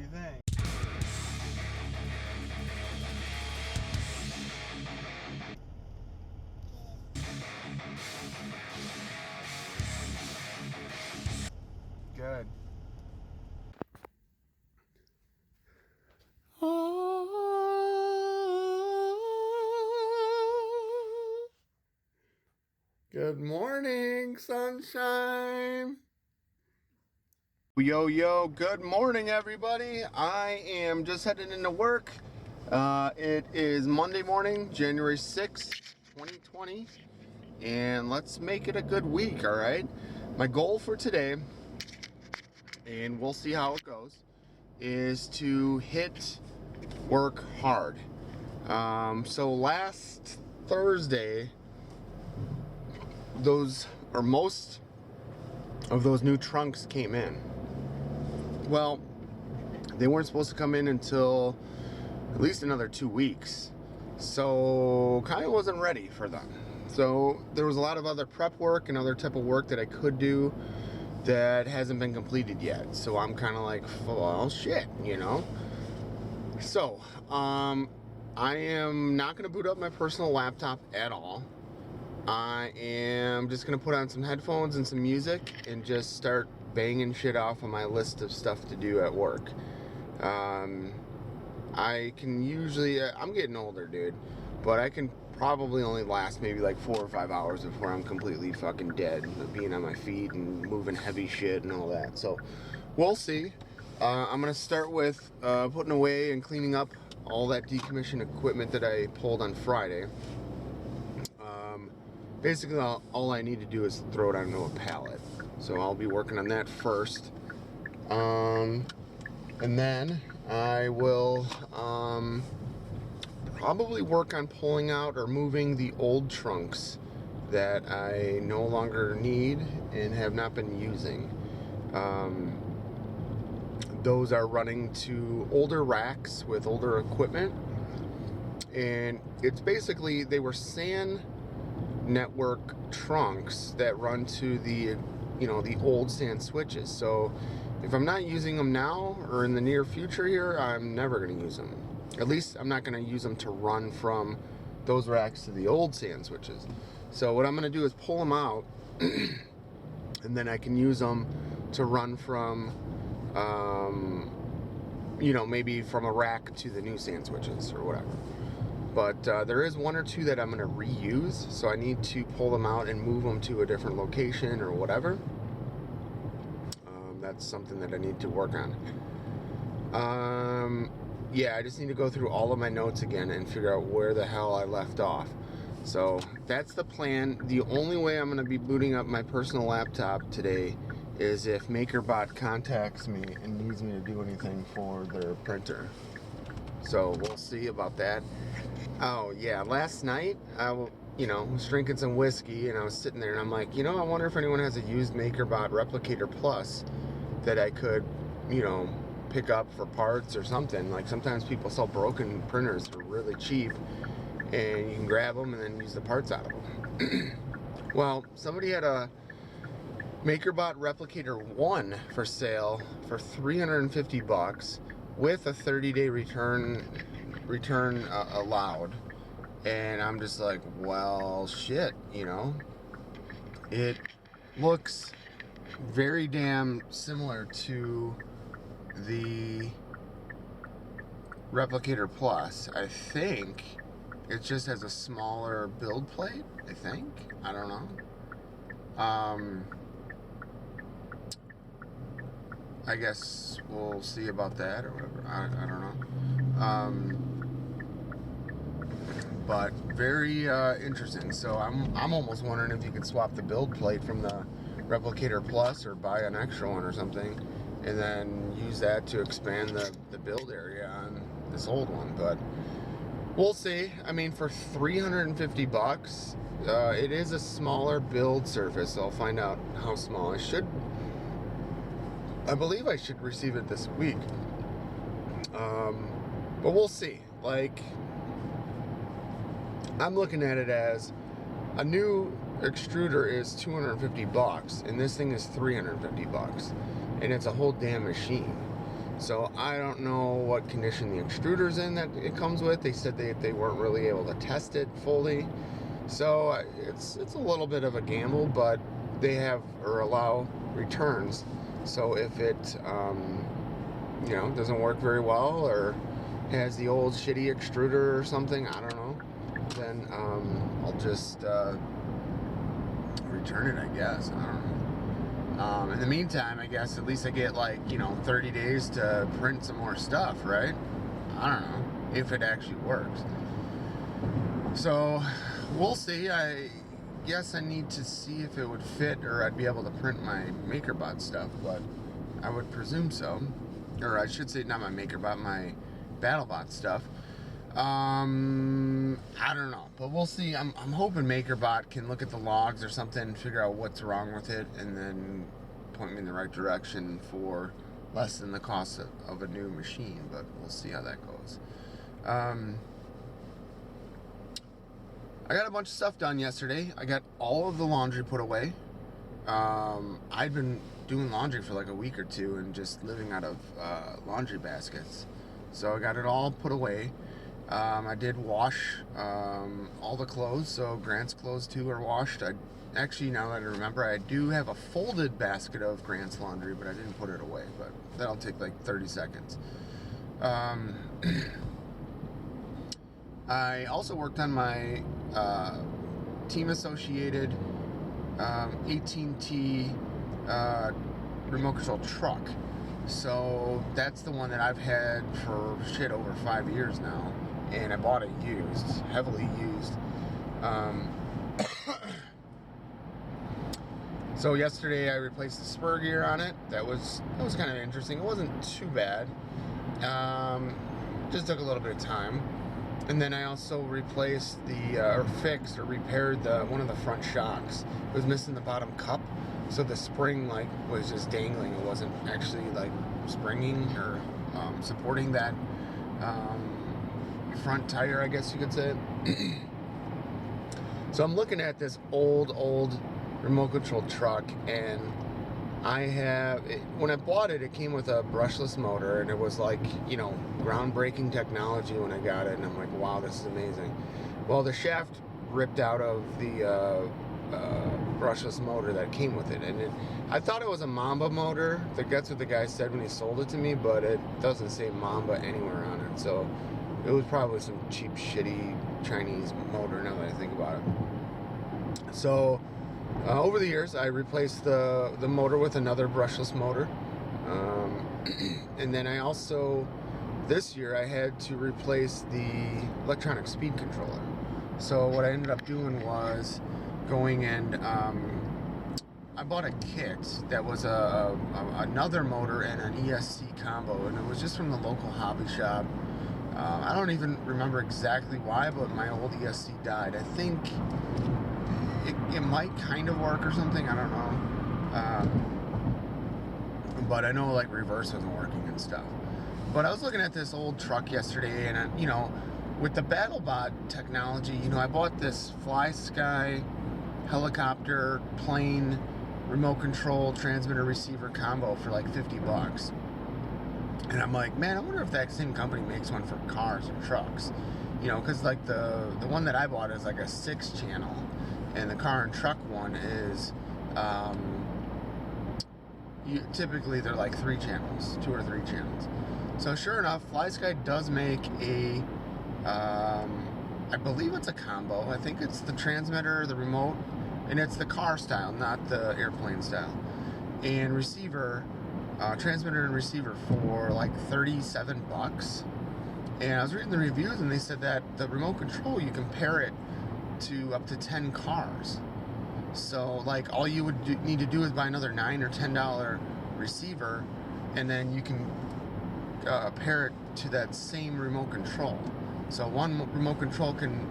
you think? Good. Good morning, sunshine. Yo, good morning, everybody. I am just heading into work. It is Monday morning, January 6th, 2020, and let's make it a good week, all right? My goal for today, and we'll see how it goes, is to hit work hard. So last Thursday, most of those new trunks came in. Well, they weren't supposed to come in until at least another 2 weeks. So kind of wasn't ready for them. So there was a lot of other prep work and other type of work that I could do that hasn't been completed yet. So I'm kind of like, well, shit, you know? So, I am not going to boot up my personal laptop at all. I am just going to put on some headphones and some music and just start banging shit off on my list of stuff to do at work. I can usually, I'm getting older, dude, but I can probably only last maybe like 4 or 5 hours before I'm completely fucking dead, being on my feet and moving heavy shit and all that. So we'll see. I'm going to start with putting away and cleaning up all that decommissioned equipment that I pulled on Friday. Basically, all I need to do is throw it onto a pallet. So I'll be working on that first. And then I will probably work on pulling out or moving the old trunks that I no longer need and have not been using. Those are running to older racks with older equipment. And it's basically, they were SAN network trunks that run to the old SAN switches. So if I'm not using them now or in the near future here, I'm never going to use them. At least I'm not going to use them to run from those racks to the old SAN switches. So what I'm going to do is pull them out and then I can use them to run from maybe from a rack to the new SAN switches or whatever. But there is 1 or 2 that I'm going to reuse, so I need to pull them out and move them to a different location or whatever. That's something that I need to work on. I just need to go through all of my notes again and figure out where the hell I left off. So that's the plan. The only way I'm going to be booting up my personal laptop today is if MakerBot contacts me and needs me to do anything for their printer. So we'll see about that. Oh yeah, last night I was drinking some whiskey and I was sitting there and I'm like, I wonder if anyone has a used MakerBot Replicator Plus that I could, pick up for parts or something. Like sometimes people sell broken printers for really cheap and you can grab them and then use the parts out of them. Well, somebody had a MakerBot Replicator 1 for sale for $350 with a 30-day return allowed, and I'm just like, well, shit, it looks very damn similar to the Replicator Plus. I think it just has a smaller build plate, I don't know. I guess we'll see about that or whatever. I don't know. But very interesting. So I'm almost wondering if you could swap the build plate from the Replicator Plus or buy an extra one or something and then use that to expand the build area on this old one. But we'll see. I mean, for $350, it is a smaller build surface. So I'll find out how small. I believe I should receive it this week. But we'll see. Like, I'm looking at it as a new extruder is $250 and this thing is $350 and it's a whole damn machine. So I don't know what condition the extruder's in that it comes with. They said they weren't really able to test it fully. So it's a little bit of a gamble, but they have or allow returns. So if it doesn't work very well or has the old shitty extruder or something, I don't know, then I'll just return it, I guess. I don't know. In the meantime, I guess at least I get 30 days to print some more stuff, right? I don't know if it actually works. So we'll see. I guess I need to see if it would fit or I'd be able to print my MakerBot stuff, but I would presume so. Or I should say not my MakerBot, my BattleBot stuff. I don't know, but we'll see. I'm hoping MakerBot can look at the logs or something, figure out what's wrong with it, and then point me in the right direction for less than the cost of a new machine, but we'll see how that goes. I got a bunch of stuff done yesterday. I got all of the laundry put away. I'd been doing laundry for like a week or two and just living out of laundry baskets. So I got it all put away. I did wash all the clothes, so Grant's clothes too are washed. Actually, now that I remember, I do have a folded basket of Grant's laundry, but I didn't put it away, but that'll take like 30 seconds. I also worked on my team associated 18T remote control truck. So that's the one that I've had for over 5 years now, and I bought it used, heavily used. So yesterday I replaced the spur gear on it. That was kind of interesting. It wasn't too bad. Just took a little bit of time. And then I also replaced fixed or repaired one of the front shocks. It was missing the bottom cup, so the spring was just dangling. It wasn't actually springing or supporting that front tire, I guess you could say. So I'm looking at this old remote control truck, and when I bought it, it came with a brushless motor, and it was groundbreaking technology when I got it, and I'm like, wow, this is amazing. Well, the shaft ripped out of the brushless motor that came with it, and I thought it was a Mamba motor. That's what the guy said when he sold it to me, but it doesn't say Mamba anywhere on it, so it was probably some cheap, shitty Chinese motor now that I think about it. So over the years, I replaced the motor with another brushless motor. And then I also, this year, I had to replace the electronic speed controller. So what I ended up doing was going and I bought a kit that was another motor and an ESC combo, and it was just from the local hobby shop. I don't even remember exactly why, but my old ESC died. I think it might kind of work or something, I don't know. But I know reverse wasn't working and stuff. But I was looking at this old truck yesterday, and with the BattleBot technology, I bought this Fly Sky helicopter plane remote control transmitter receiver combo for like $50. And I'm like, man, I wonder if that same company makes one for cars or trucks. Because the one that I bought is like a 6-channel, and the car and truck one is typically they're like 3 channels, 2 or 3 channels. So sure enough, FlySky does make a I believe it's a combo. I think it's the transmitter, the remote, and it's the car style, not the airplane style, and receiver, transmitter and receiver for like $37. And I was reading the reviews, and they said that the remote control, you can pair it to up to 10 cars. So like all you would need to do is buy another $9 or $10 receiver, and then you can pair it to that same remote control. So one remote control can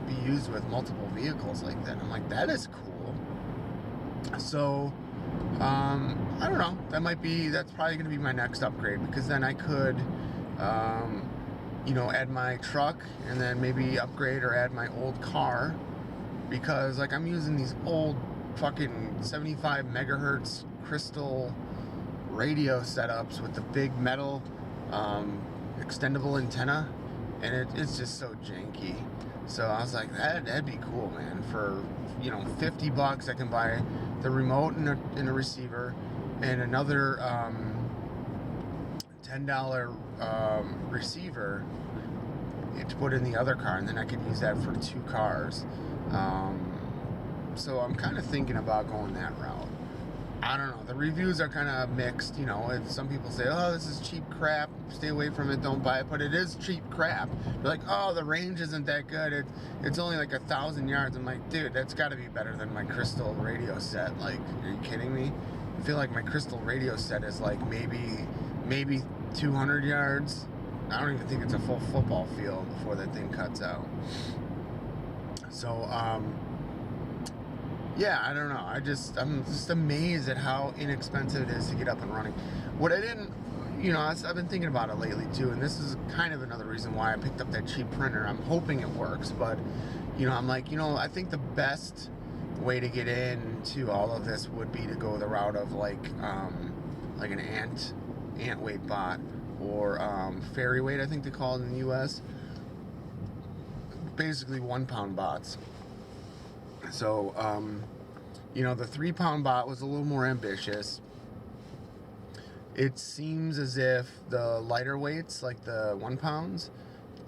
be used with multiple vehicles like that. I'm like, that is cool. So I don't know. That's probably going to be my next upgrade, because then I could add my truck and then maybe upgrade or add my old car, because like I'm using these old fucking 75 megahertz crystal radio setups with the big metal extendable antenna, and it's just so janky. So I was like, that'd be cool, man. For, you know, $50, I can buy the remote and a receiver, and another $10 receiver to put in the other car, and then I could use that for 2 cars. So I'm kind of thinking about going that route. I don't know. The reviews are kind of mixed. You know, some people say, oh, this is cheap crap. Stay away from it. Don't buy it. But it is cheap crap. They're like, oh, the range isn't that good. It's only like 1,000 yards. I'm like, dude, that's got to be better than my Crystal radio set. Like, are you kidding me? I feel like my Crystal radio set is like maybe 200 yards. I don't even think it's a full football field before that thing cuts out. So, yeah, I don't know. I'm just amazed at how inexpensive it is to get up and running. What I didn't, you know, I've been thinking about it lately too, and this is kind of another reason why I picked up that cheap printer. I'm hoping it works, but, you know, I'm like, you know, I think the best way to get into all of this would be to go the route of like an ant weight bot, or fairy weight, I think they call it in the US. Basically 1 pound bots. So, you know, the 3 pound bot was a little more ambitious. It seems as if the lighter weights, like the 1 pounds,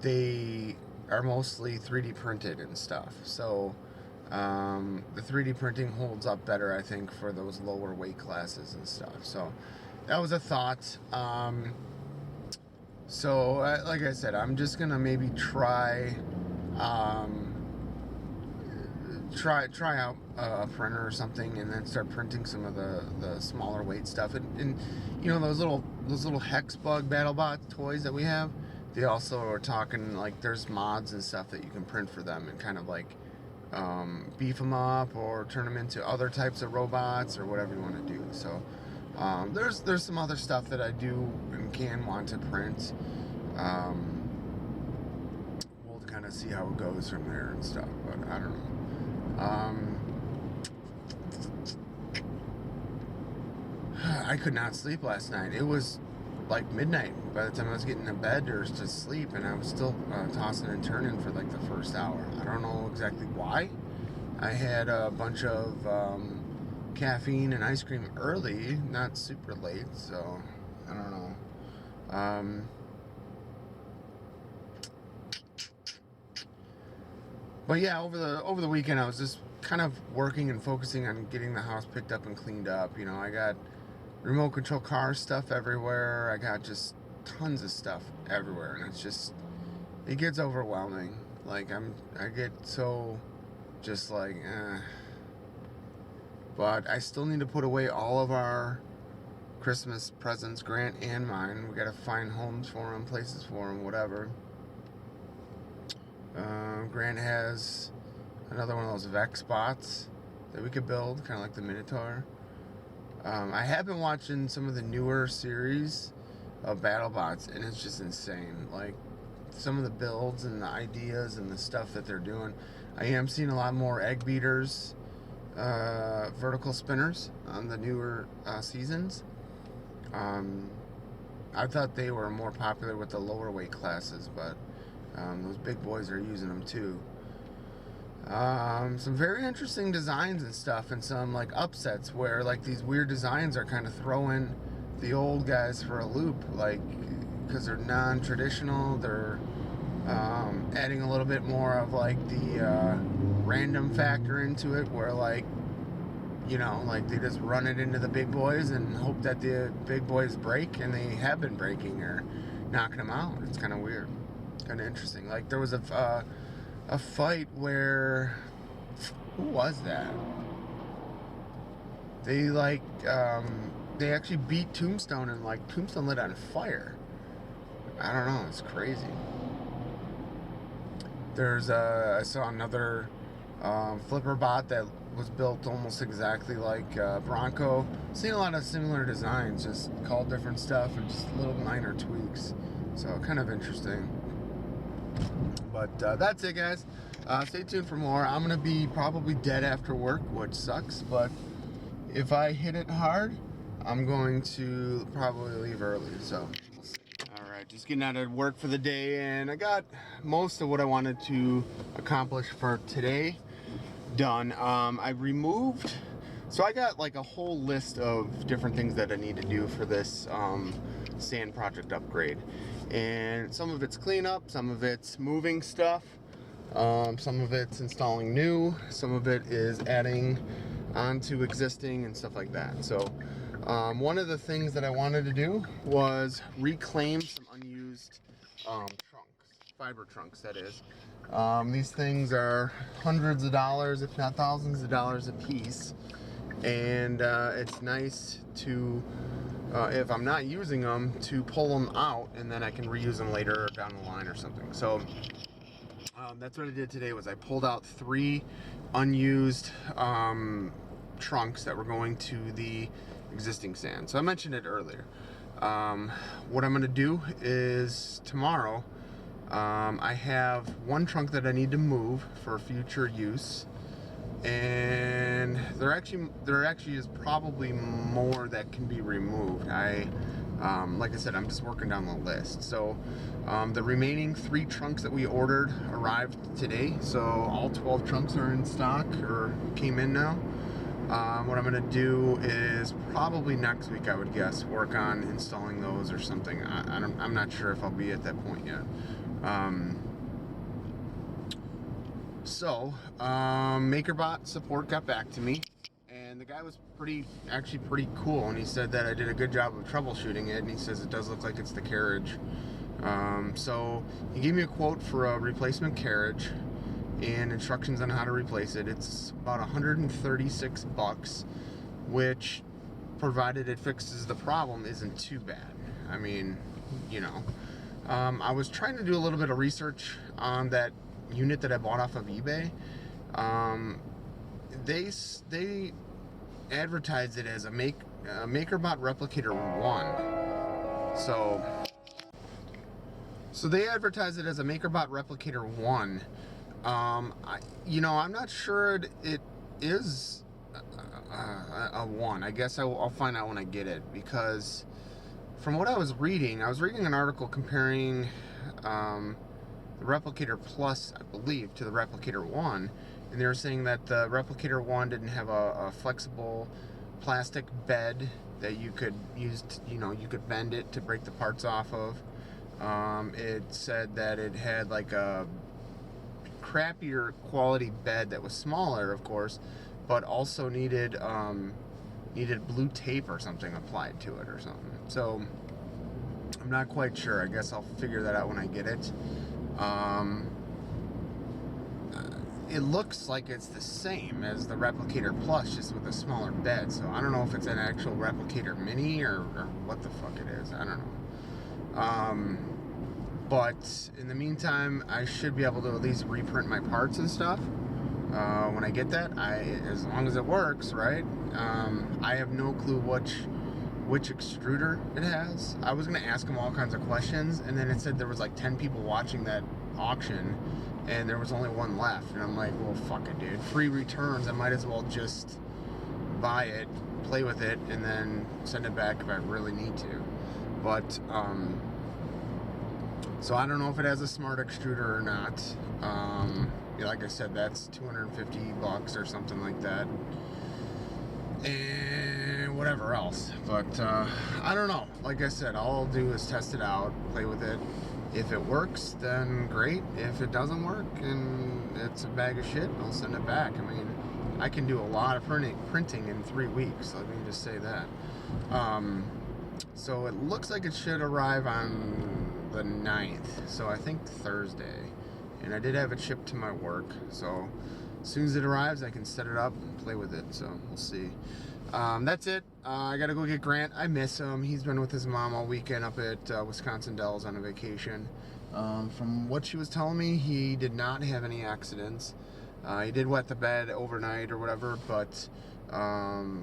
they are mostly 3D printed and stuff. So, the 3D printing holds up better, I think, for those lower weight classes and stuff. So, that was a thought. So, like I said, I'm just gonna maybe try out a printer or something, and then start printing some of the smaller weight stuff. And you know, those little hex bug BattleBot toys that we have, they also are talking like there's mods and stuff that you can print for them and kind of like beef them up or turn them into other types of robots or whatever you want to do. So there's some other stuff that I do and can want to print. We'll kind of see how it goes from there and stuff, but I don't know. I could not sleep last night. It was like midnight by the time I was getting to bed or to sleep, and I was still tossing and turning for like the first hour. I don't know exactly why. I had a bunch of caffeine and ice cream early, not super late, so I don't know. But yeah, over the weekend, I was just kind of working and focusing on getting the house picked up and cleaned up. You know, I got remote control car stuff everywhere. I got just tons of stuff everywhere, and it gets overwhelming. Like I get so just like, But I still need to put away all of our Christmas presents, Grant and mine. We gotta find homes for them, places for them, whatever. Grant has another one of those Vex bots that we could build, kind of like the Minotaur. I have been watching some of the newer series of BattleBots, and it's just insane. Like, some of the builds and the ideas and the stuff that they're doing. I am seeing a lot more egg beaters, vertical spinners on the newer seasons. I thought they were more popular with the lower weight classes, but those big boys are using them too. Some very interesting designs and stuff, and some like upsets where like these weird designs are kind of throwing the old guys for a loop, like because they're non-traditional. They're adding a little bit more of like the random factor into it, where like, you know, like they just run it into the big boys and hope that the big boys break, and they have been breaking or knocking them out. It's kind of weird, kind of interesting. Like there was a fight where, who was that? They like they actually beat Tombstone, and like Tombstone lit on fire. I don't know, it's crazy. There's I saw another flipper bot that was built almost exactly like Bronco. Seen a lot of similar designs, just called different stuff and just little minor tweaks. So kind of interesting. But that's it, guys. Stay tuned for more. I'm gonna be probably dead after work, which sucks, but if I hit it hard, I'm going to probably leave early, so we'll see. Alright, just getting out of work for the day, and I got most of what I wanted to accomplish for today done. I removed, so I got like a whole list of different things that I need to do for this sand project upgrade, and some of it's cleanup, some of it's moving stuff, some of it's installing new, some of it is adding onto existing and stuff like that. So one of the things that I wanted to do was reclaim some unused trunks, fiber trunks that is. These things are hundreds of dollars, if not thousands of dollars a piece, and it's nice to, if I'm not using them, to pull them out and then I can reuse them later down the line or something. So that's what I did today. Was I pulled out 3 unused trunks that were going to the existing sand. So I mentioned it earlier. What I'm going to do is tomorrow, I have one trunk that I need to move for future use, and there actually is probably more that can be removed. Like I said, I'm just working down the list. So the remaining 3 trunks that we ordered arrived today. So all 12 trunks are in stock or came in now. What I'm going to do is probably next week, I would guess, work on installing those or something. I'm not sure if I'll be at that point yet. MakerBot support got back to me, and the guy was actually pretty cool, and he said that I did a good job of troubleshooting it, and he says it does look like it's the carriage. So he gave me a quote for a replacement carriage and instructions on how to replace it. It's about $136, which, provided it fixes the problem, isn't too bad. I mean, you know. I was trying to do a little bit of research on that unit that I bought off of eBay. They advertised it as a MakerBot Replicator 1. So they advertised it as a MakerBot Replicator 1. I'm not sure it is a 1. I guess I'll find out when I get it, because from what I was reading an article comparing the Replicator Plus, I believe, to the Replicator 1, and they were saying that the Replicator 1 didn't have a flexible plastic bed that you could use to, you could bend it to break the parts off of. It said that it had like a crappier quality bed that was smaller, of course, but also needed blue tape or something applied to it or something. So I'm not quite sure. I guess I'll figure that out when I get it. It looks like it's the same as the Replicator Plus, just with a smaller bed. So I don't know if it's an actual Replicator Mini or what the fuck it is. I don't know. But in the meantime, I should be able to at least reprint my parts and stuff. When I get that, as long as it works, right? I have no clue which extruder it has. I was gonna ask him all kinds of questions, and then it said there was like 10 people watching that auction, and there was only one left. And I'm like, well, fuck it, dude. Free returns. I might as well just buy it, play with it, and then send it back if I really need to. But so I don't know if it has a smart extruder or not. Like I said, that's $250 or something like that, and whatever else. But I don't know. Like I said, all I'll do is test it out, play with it. If it works, then great. If it doesn't work and it's a bag of shit, I'll send it back. I mean, I can do a lot of printing in 3 weeks. Let me just say that. So it looks like it should arrive on the 9th. So I think Thursday. And I did have it shipped to my work. So as soon as it arrives, I can set it up and play with it. So we'll see. That's it. I gotta go get Grant. I miss him. He's been with his mom all weekend up at Wisconsin Dells on a vacation. From what she was telling me, he did not have any accidents. He did wet the bed overnight or whatever, but I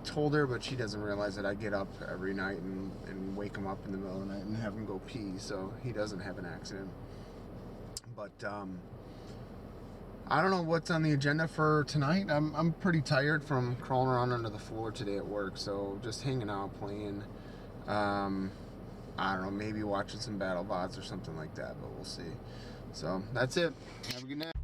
told her, but she doesn't realize that I get up every night and wake him up in the middle of the night and have him go pee, so he doesn't have an accident. But I don't know what's on the agenda for tonight. I'm pretty tired from crawling around under the floor today at work, so just hanging out, playing. I don't know, maybe watching some battle bots or something like that, but we'll see. So that's it. Have a good night.